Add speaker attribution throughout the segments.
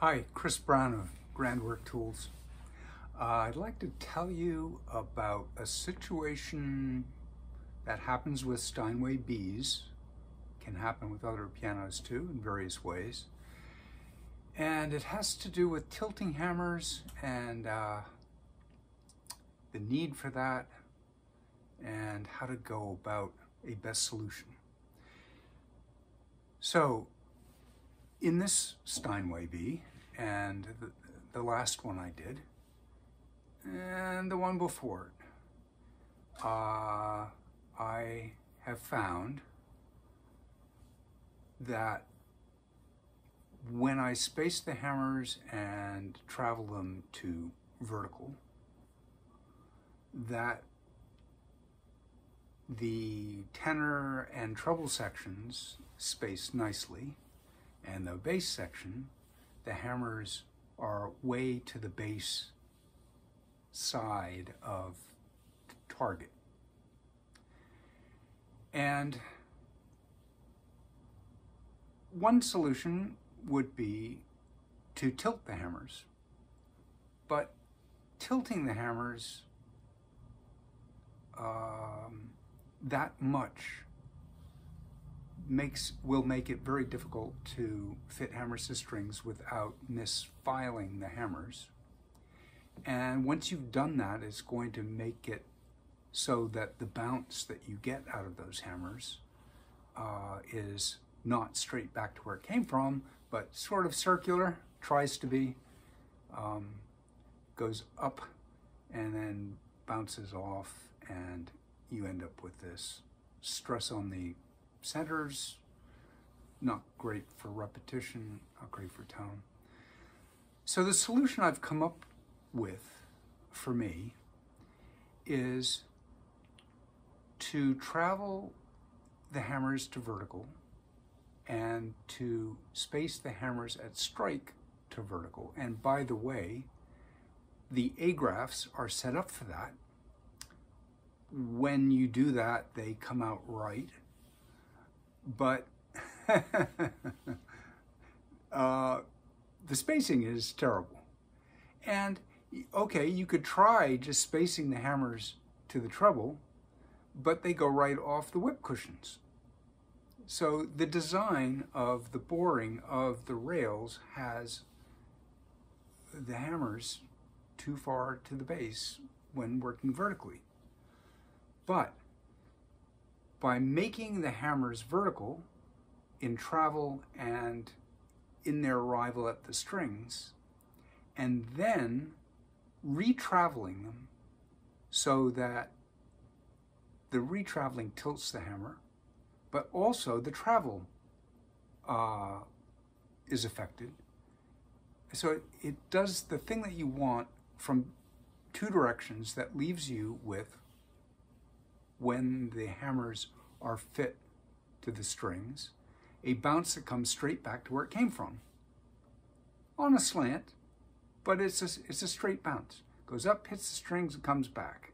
Speaker 1: Hi, Chris Brown of Grandwork Tools. I'd like to tell you about a situation that happens with Steinway Bs, can happen with other pianos too in various ways. And it has to do with tilting hammers and the need for that and how to go about a best solution. So in this Steinway B and the last one I did and the one before it, I have found that when I space the hammers and travel them to vertical, that the tenor and treble sections space nicely, and the bass section, the hammers are way to the bass side of the target. And one solution would be to tilt the hammers, but tilting the hammers that much will make it very difficult to fit hammers to strings without misfiling the hammers. And once you've done that, it's going to make it so that the bounce that you get out of those hammers is not straight back to where it came from, but sort of circular, tries to be, goes up and then bounces off, and you end up with this stress on the centers, not great for repetition, not great for tone. So the solution I've come up with for me is to travel the hammers to vertical and to space the hammers at strike to vertical. And by the way, the A-graphs are set up for that. When you do that, they come out right. But the spacing is terrible. And okay, you could try just spacing the hammers to the treble, but they go right off the whip cushions. So the design of the boring of the rails has the hammers too far to the base when working vertically. But by making the hammers vertical in travel and in their arrival at the strings, and then retraveling them so that the retraveling tilts the hammer, but also the travel is affected. So it does the thing that you want from two directions that leaves you with, when the hammers are fit to the strings, a bounce that comes straight back to where it came from. On a slant, but it's a straight bounce. Goes up, hits the strings, and comes back.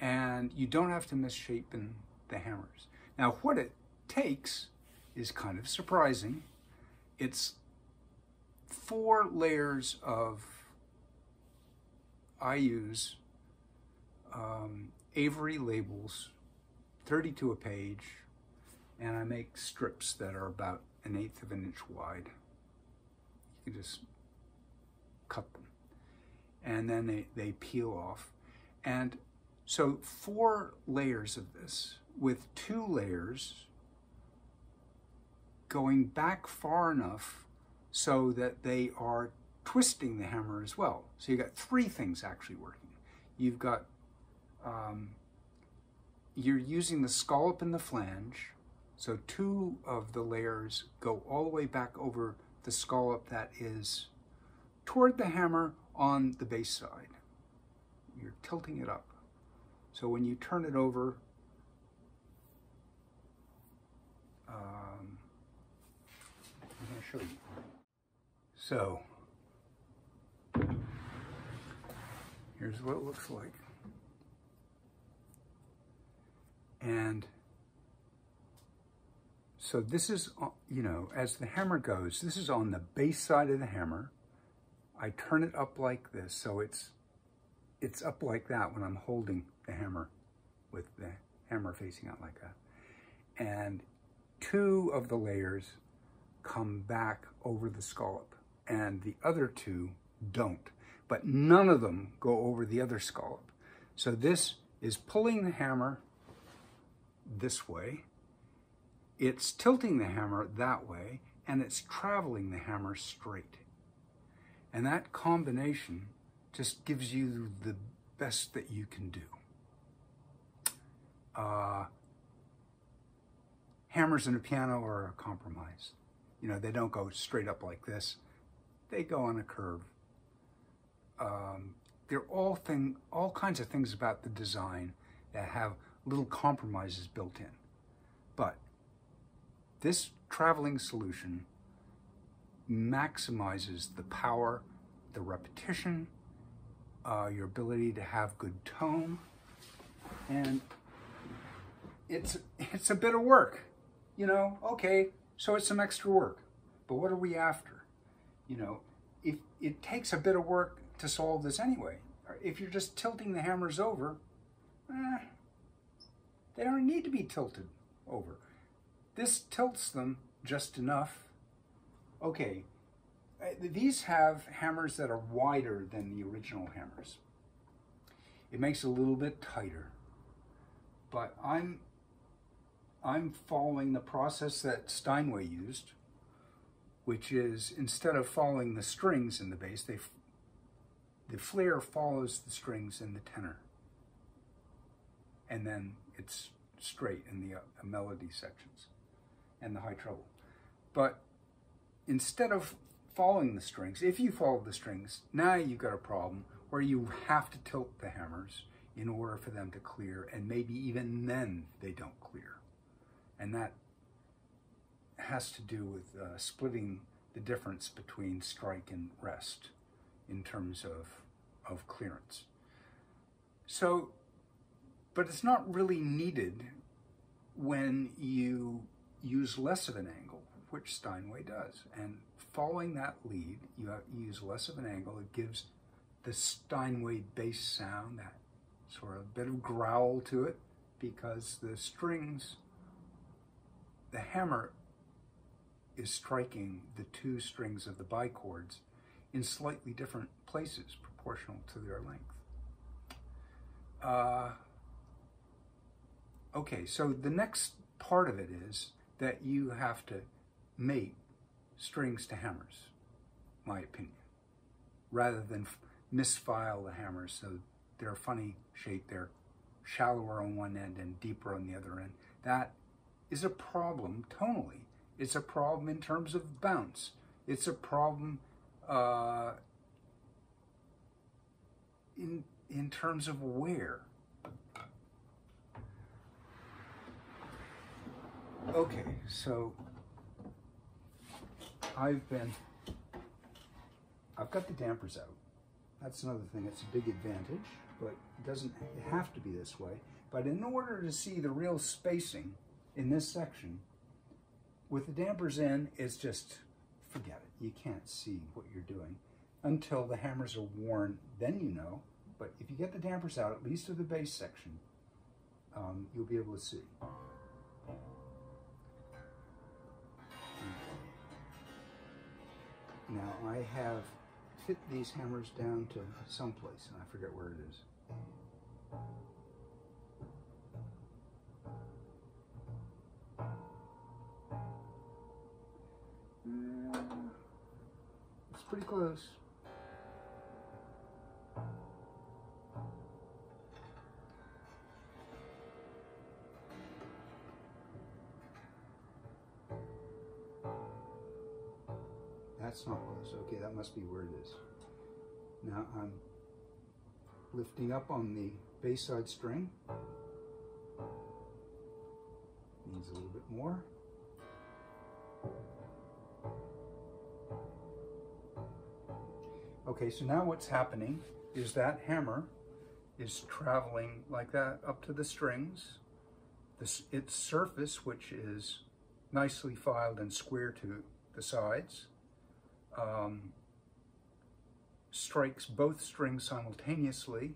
Speaker 1: And you don't have to misshapen the hammers. Now, what it takes is kind of surprising. It's 4 layers of, I use Avery labels, 32 a page, and I make strips that are about 1/8 of an inch wide. You can just cut them, and then they peel off. And so 4 layers of this, with 2 layers going back far enough so that they are twisting the hammer as well. So you've got 3 things actually working. You've got, you're using the scallop and the flange, so 2 of the layers go all the way back over the scallop that is toward the hammer on the bass side. You're tilting it up. So when you turn it over, I'm going to show you. So here's what it looks like. And So this is, you know, as the hammer goes, this is on the base side of the hammer. I turn it up like this, so it's up like that when I'm holding the hammer with the hammer facing out like that. And 2 of the layers come back over the scallop, and the other 2 don't. But none of them go over the other scallop. So this is pulling the hammer this way, it's tilting the hammer that way, and it's traveling the hammer straight. And that combination just gives you the best that you can do. Hammers in a piano are a compromise. You know, they don't go straight up like this. They go on a curve. There are all kinds of things about the design that have little compromises built in. But this traveling solution maximizes the power, the repetition, your ability to have good tone, and it's a bit of work. You know, okay, so it's some extra work, but what are we after? You know, if it takes a bit of work to solve this anyway. If you're just tilting the hammers over, they don't need to be tilted over. This tilts them just enough. Okay, these have hammers that are wider than the original hammers. It makes it a little bit tighter, but I'm following the process that Steinway used, which is instead of following the strings in the bass, the flare follows the strings in the tenor, and then it's straight in the melody sections and the high treble. But instead of following the strings, if you follow the strings, now you've got a problem where you have to tilt the hammers in order for them to clear, and maybe even then they don't clear. And that has to do with splitting the difference between strike and rest in terms of clearance. So, but it's not really needed when you use less of an angle, which Steinway does. And following that lead, you use less of an angle. It gives the Steinway bass sound that sort of bit of growl to it, because the strings, the hammer is striking the 2 strings of the bichords in slightly different places proportional to their length. Okay, so the next part of it is that you have to mate strings to hammers, my opinion, rather than misfile the hammers so they're a funny shape. They're shallower on one end and deeper on the other end. That is a problem tonally. It's a problem in terms of bounce. It's a problem in terms of wear. Okay, so I've got the dampers out. That's another thing. It's a big advantage, but it doesn't have to be this way. But in order to see the real spacing in this section, with the dampers in, it's just, forget it. You can't see what you're doing until the hammers are worn, then you know. But if you get the dampers out, at least of the bass section, you'll be able to see. Now I have fit these hammers down to someplace, and I forget where it is. It's pretty close. That's not close. Okay, that must be where it is. Now I'm lifting up on the bass side string. Needs a little bit more. Okay, so now what's happening is that hammer is traveling like that up to the strings. Its surface, which is nicely filed and square to the sides. Strikes both strings simultaneously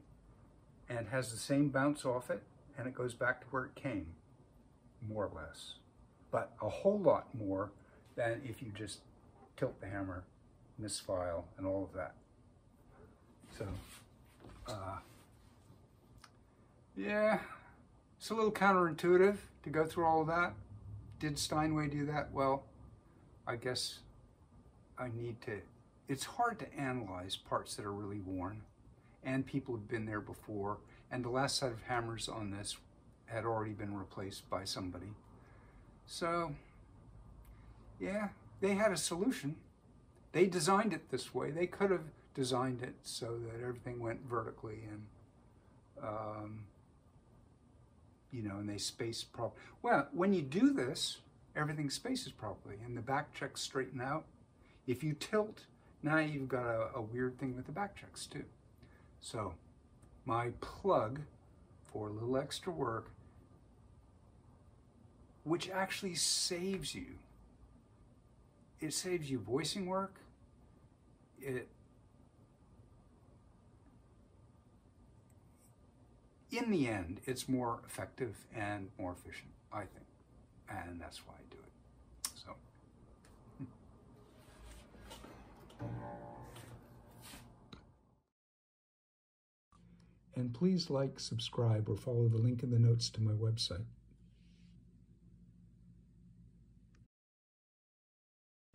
Speaker 1: and has the same bounce off it, and it goes back to where it came, more or less. But a whole lot more than if you just tilt the hammer, misfile, and all of that. So, yeah, it's a little counterintuitive to go through all of that. Did Steinway do that? Well, I guess I need to. It's hard to analyze parts that are really worn, and people have been there before, and the last set of hammers on this had already been replaced by somebody. So, yeah, they had a solution. They designed it this way. They could have designed it so that everything went vertically and, you know, and they spaced properly. Well, when you do this, everything spaces properly and the back checks straighten out. If you tilt, now you've got a weird thing with the back checks too. So my plug for a little extra work, which actually saves you. It saves you voicing work. In the end, it's more effective and more efficient, I think. And that's why I do it. So. And please like, subscribe, or follow the link in the notes to my website.